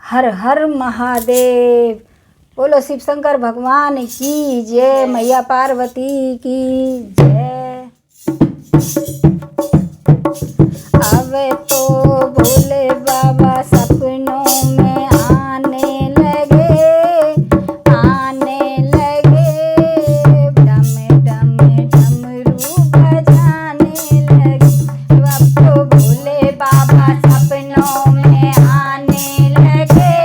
हर हर महादेव। बोलो शिव शंकर भगवान की जय, मैया पार्वती की जय। अब तो भोले बाबा सपनों में आने लगे, डम डम डमरू बजाने लगे। अब तो भोले बाबा सपनों में आने लगे,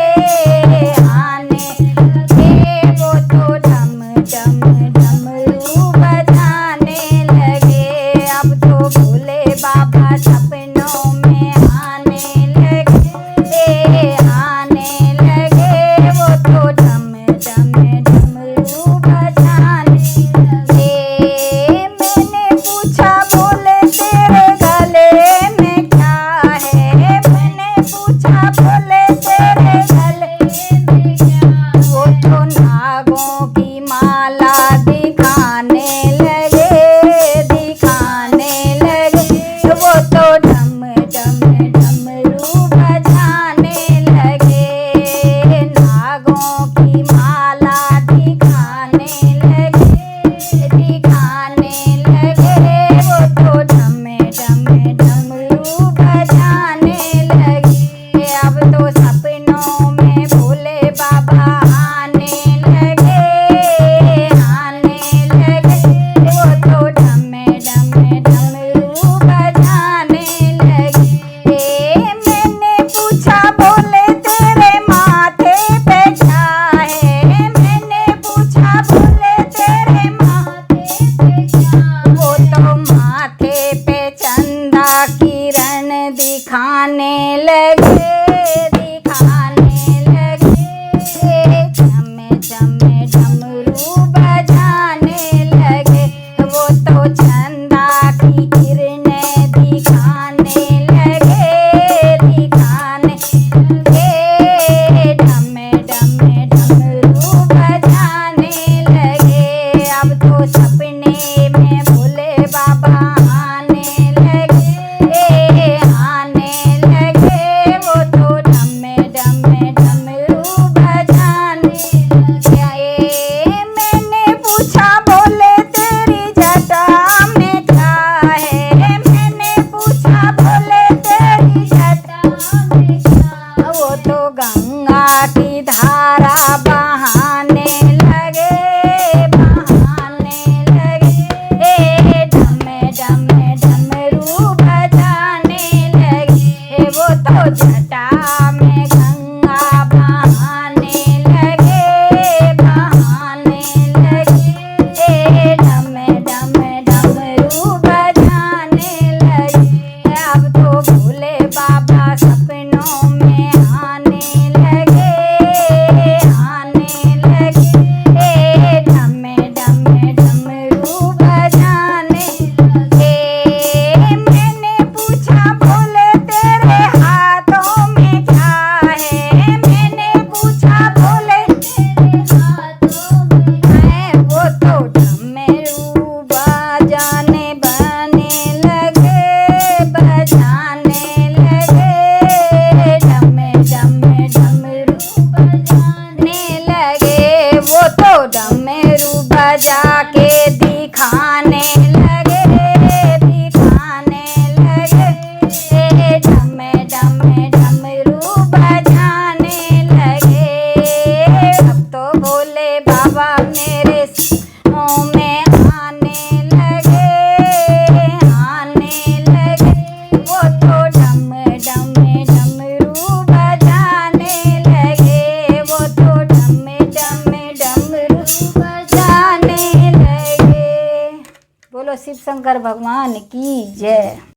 वो तो डम डम डमरू बजाने लगे। अब तो भोले बाबा सपनों में आने लगे, वो तो डम डम डमरू बजाने लगे। मैंने पूछा बोले तेरे गले में क्या है, मैंने पूछा बोले तेरे गले में क्या। वो तो नागों की माला दिखाने लगे, वो तो डम डम डमरू बजाने लगे। नागों की माला दिखाने लगे, वो तो डम डम डमरू बजाने लगे। अब तो सपनों में भोले बाबा आने लगे, वो तो डम डम डमरू बजाने लगे। मैंने पूछा बोले तेरे माथे पे क्या है, मैंने पूछा बोले तेरे माथे पे क्या। वो तो माथे पे चंदा किरण दिखाने लगे, चम चम डमरू बजाने लगे। वो तो चंदा की किरणें दिखाने लगे, डम डम डमरू बजाने लगे। अब तो सपने में भोले बाबा आने लगे, वो तो डम डम डमरू बजाने लगे। मैंने पूछा बोले तेरी जटा में क्या है, मैंने पूछा बोले तेरी जटा में क्या। वो तो गंगा की धारा बहाने लगे, डम डम डमरू बजाने लगे। वो तो जटा में गंगा बहाने लगे, डम डम डमरू बजाने लगे। अब तो भोले बाबा सपनों में आने लगे, डम डम डमरू बजाने लगे। मैंने पूछा बोले तेरे हाथों में क्या है, मैंने पूछा बोले तेरे हाथों में है। वो तो डमरू बजाने लगे, डम डम डमरू बजाने लगे। वो तो डमरू बजा के दिखाने लगे, डम डम डमरू बजाने लगे। अब तो भोले बाबा मेरे सपनों में आने लगे, वो तो डम डम डमरू बजाने लगे, वो तो डम डम डमरू बजाने लगे। बोलो शिव शंकर भगवान की जय।